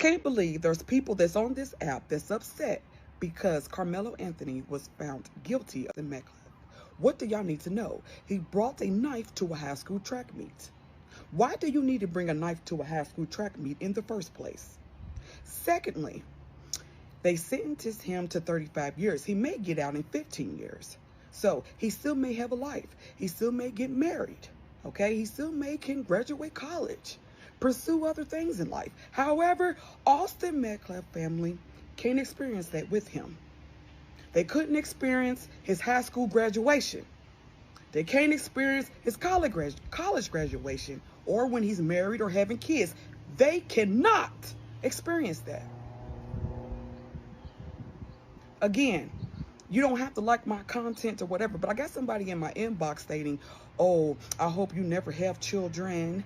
can't believe there's people that's on this app that's upset because Karmelo Anthony was found guilty of the Metcalf. What do y'all need to know? He brought a knife to a high school track meet. Why do you need to bring a knife to a high school track meet in the first place? Secondly, they sentenced him to 35 years. He may get out in 15 years. So he still may have a life. He still may get married. Okay? He still may can graduate college, pursue other things in life. However, Austin Metcalf family can't experience that with him. They couldn't experience his high school graduation. They can't experience his college graduation, or when he's married or having kids. They cannot experience that. Again, you don't have to like my content or whatever, but I got somebody in my inbox stating, oh, I hope you never have children,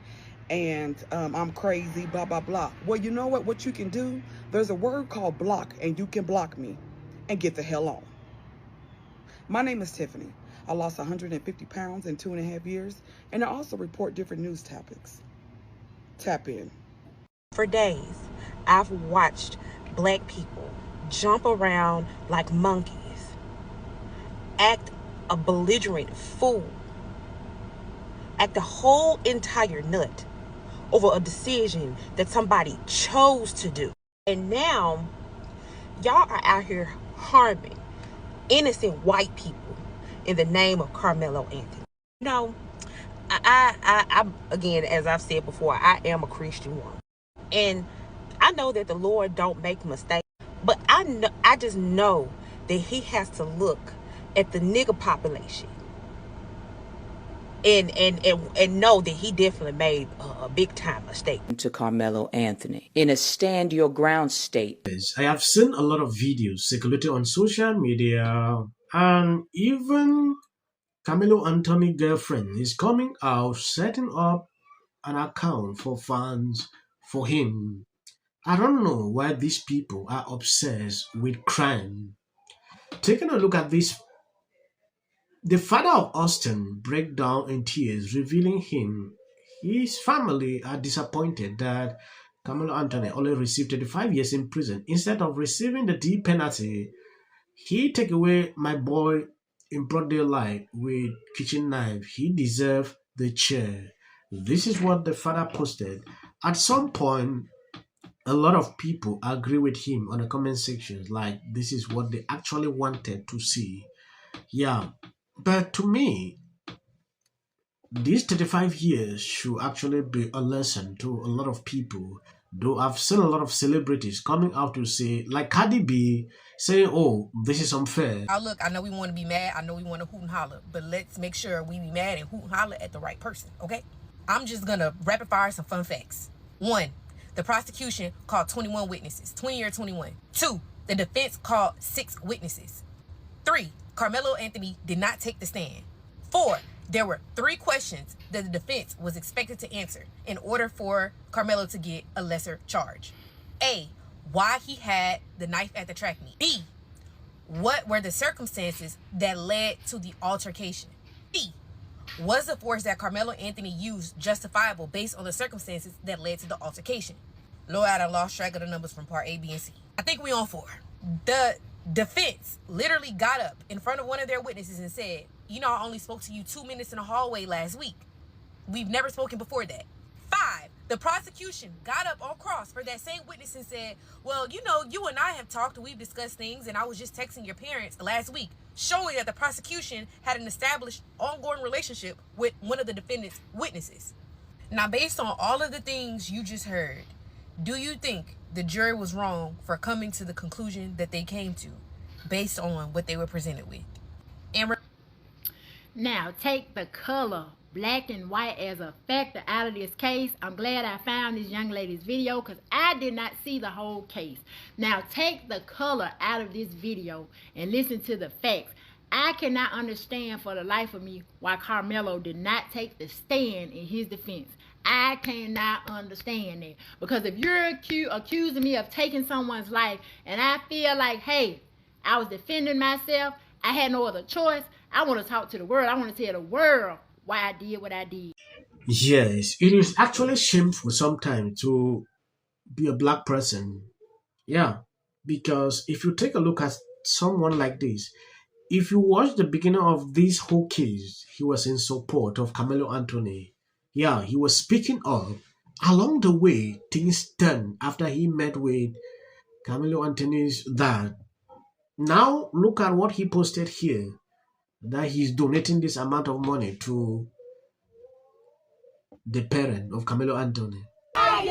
and I'm crazy, blah, blah, blah. Well, you know what? What you can do, there's a word called block, and you can block me and get the hell on. My name is Tiffany. I lost 150 pounds in 2.5 years, and I also report different news topics. Tap in. For days, I've watched Black people jump around like monkeys, act a belligerent fool, act a whole entire nut over a decision that somebody chose to do. And now, y'all are out here harming innocent white people in the name of Karmelo Anthony. You know, I again, as I've said before, I am a Christian woman, and I know that the Lord don't make mistakes, but I just know that He has to look at the nigger population and know that He definitely made a big time mistake. To Karmelo Anthony in a stand your ground state. I have seen a lot of videos circulating on social media, and even Karmelo Anthony girlfriend is coming out setting up an account for fans for him. I don't know why these people are obsessed with crime. Taking a look at this, the father of Austin break down in tears, revealing his family are disappointed that Karmelo Anthony only received 35 years in prison instead of receiving the death penalty. He take away my boy in broad daylight with kitchen knife. He deserved the chair. This is what the father posted. At some point, a lot of people agree with him on the comment sections, like this is what they actually wanted to see. Yeah, but to me, these 35 years should actually be a lesson to a lot of people. Though I've seen a lot of celebrities coming out to say, like Cardi B, saying, oh, this is unfair. Now look, I know we want to be mad. I know we want to hoot and holler, but let's make sure we be mad and hoot and holler at the right person, okay? I'm just going to rapid fire some fun facts. 1, the prosecution called 21 witnesses, 20 or 21. 2, the defense called 6 witnesses. 3, Karmelo Anthony did not take the stand. 4, there were 3 questions that the defense was expected to answer in order for Karmelo to get a lesser charge. A, why he had the knife at the track meet. B, what were the circumstances that led to the altercation. C, was the force that Karmelo Anthony used justifiable based on the circumstances that led to the altercation. Lord, I lost track of the numbers from part A, B, and C. I think we on 4. The defense literally got up in front of one of their witnesses and said, you know, I only spoke to you 2 minutes in the hallway last week. We've never spoken before that. 5, the prosecution got up on cross for that same witness and said, well, you know, you and I have talked and we've discussed things, and I was just texting your parents last week, showing that the prosecution had an established ongoing relationship with one of the defendant's witnesses. Now, based on all of the things you just heard, do you think the jury was wrong for coming to the conclusion that they came to based on what they were presented with? Now, take the color black and white as a factor out of this case. I'm glad I found this young lady's video because I did not see the whole case. Now, take the color out of this video and listen to the facts. I cannot understand for the life of me why Karmelo did not take the stand in his defense. I cannot understand that. Because if you're accusing me of taking someone's life and I feel like, hey, I was defending myself, I had no other choice, I want to talk to the world. I want to tell the world why I did what I did. Yes, it is actually shameful sometimes to be a black person. Yeah, because if you take a look at someone like this, if you watch the beginning of this whole case, he was in support of Carmelo Anthony. Yeah, he was speaking up. Along the way, things turned after he met with Carmelo Anthony's dad. Now, look at what he posted here, that he's donating this amount of money to the parent of Carmelo Anthony. That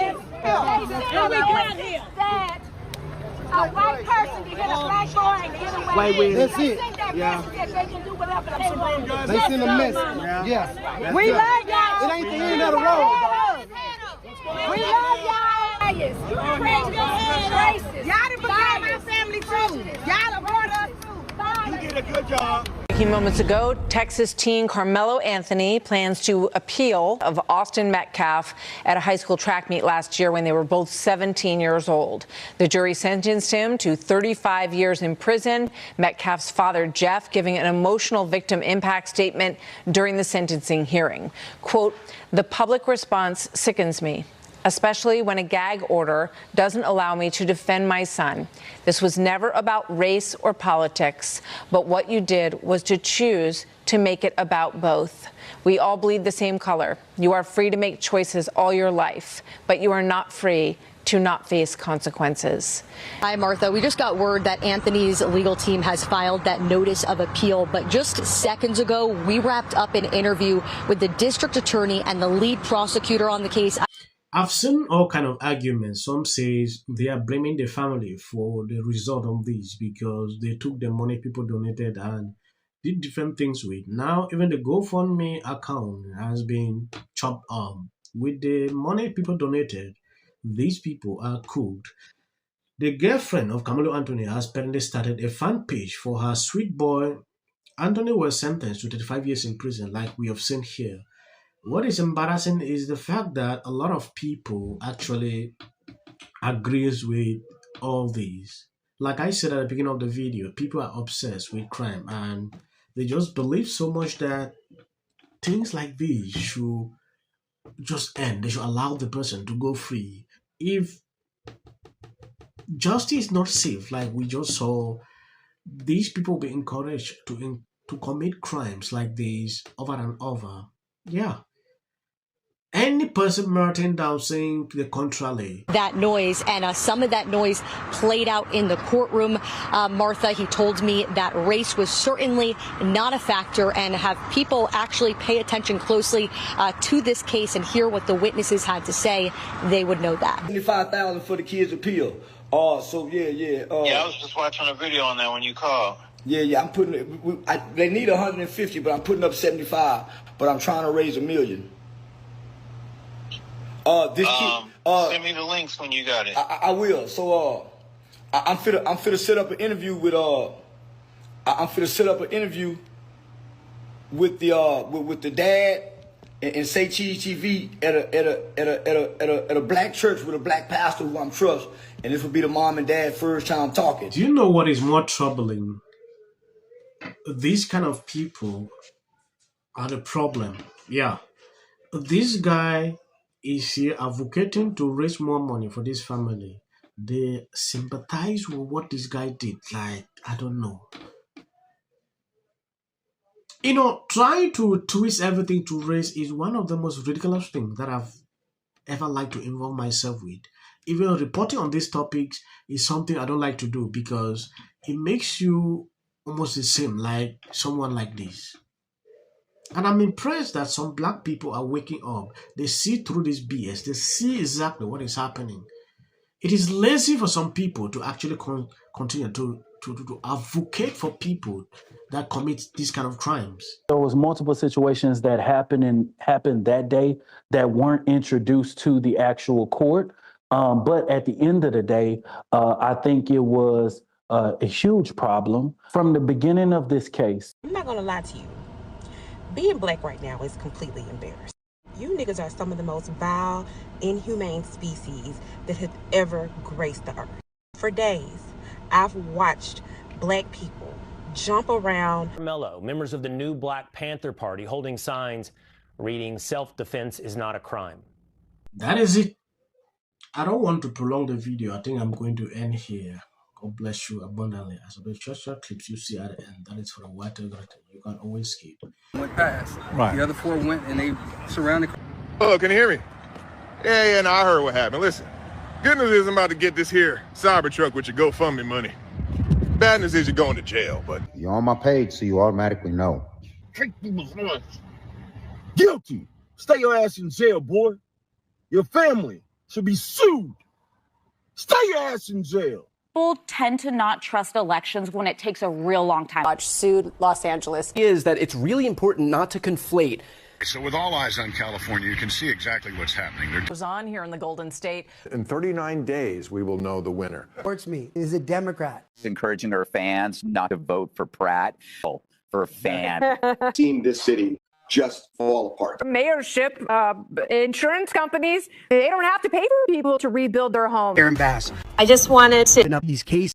a white person to hit a black boy and get away. White women. That's it. Yeah. They can do whatever they want. They send a message. Yeah. We love y'all. It ain't the end of the road. We love y'all. You racist. Y'all done became my family too. Y'all have brought us too. You did a good job. Moments ago, Texas teen Karmelo Anthony plans to appeal of Austin Metcalf at a high school track meet last year when they were both 17 years old. The jury sentenced him to 35 years in prison. Metcalf's father, Jeff, giving an emotional victim impact statement during the sentencing hearing. Quote, "The public response sickens me, especially when a gag order doesn't allow me to defend my son. This was never about race or politics, but what you did was to choose to make it about both. We all bleed the same color. You are free to make choices all your life, but you are not free to not face consequences." Hi, Martha. We just got word that Anthony's legal team has filed that notice of appeal, but just seconds ago, we wrapped up an interview with the district attorney and the lead prosecutor on the case. I've seen all kind of arguments. Some says they are blaming the family for the result of this because they took the money people donated and did different things with. Now even the GoFundMe account has been chopped up. With the money people donated, these people are cooked. The girlfriend of Carmelo Anthony has apparently started a fan page for her sweet boy. Anthony was sentenced to 35 years in prison, like we have seen here. What is embarrassing is the fact that a lot of people actually agrees with all these. Like I said at the beginning of the video, people are obsessed with crime and they just believe so much that things like these should just end. They should allow the person to go free. If justice is not safe, like we just saw, these people will be encouraged to commit crimes like these over and over. Yeah. Any person melting down saying the contrary. That noise and some of that noise played out in the courtroom. Martha, he told me that race was certainly not a factor and have people actually pay attention closely to this case and hear what the witnesses had to say. They would know that. $75,000 for the kids' appeal. So yeah. Yeah, I was just watching a video on that when you called. Yeah, I'm putting it. They need 150, but I'm putting up 75. But I'm trying to raise $1 million. Send me the links when you got it. I will. So I'm finna set up an interview with with the dad and Say Cheese TV at a black church with a black pastor who I'm trust, and this will be the mom and dad first time talking. Do you know what is more troubling? These kind of people are the problem. Yeah, this guy is here advocating to raise more money for this family. They sympathize with what this guy did. Like, I don't know. You know, trying to twist everything to race is one of the most ridiculous things that I've ever liked to involve myself with. Even reporting on these topics is something I don't like to do because it makes you almost the same like someone like this. And I'm impressed that some black people are waking up. They see through this BS. They see exactly what is happening. It is lazy for some people to actually continue to advocate for people that commit these kind of crimes. There was multiple situations that happened that day that weren't introduced to the actual court. But at the end of the day, I think it was a huge problem from the beginning of this case. I'm not going to lie to you. Being black right now is completely embarrassing. You niggas are some of the most vile, inhumane species that have ever graced the earth. For days, I've watched black people jump around. Karmelo, members of the new Black Panther Party holding signs reading "Self-defense is not a crime." That is it. I don't want to prolong the video. I think I'm going to end here. God bless you abundantly. As of the short clips you see at the end, that is for the white you can always skip. Went past. Right. The other 4 went and they surrounded. Oh, can you hear me? Yeah, no, I heard what happened. Listen, good news is I'm about to get this here Cybertruck with your GoFundMe money. Bad news is you're going to jail, but You're on my page, so you automatically know. Guilty. Stay your ass in jail, boy. Your family should be sued. Stay your ass in jail. People tend to not trust elections when it takes a real long time. Sued Los Angeles is that it's really important not to conflate. So with all eyes on California, you can see exactly what's happening. It goes on here in the Golden State. In 39 days, we will know the winner. Supports me is a Democrat. Encouraging her fans not to vote for Pratt for a fan. Seen this city just fall apart. Mayorship, insurance companies, they don't have to pay for people to rebuild their homes. Aaron Bass. I just wanted to these cases.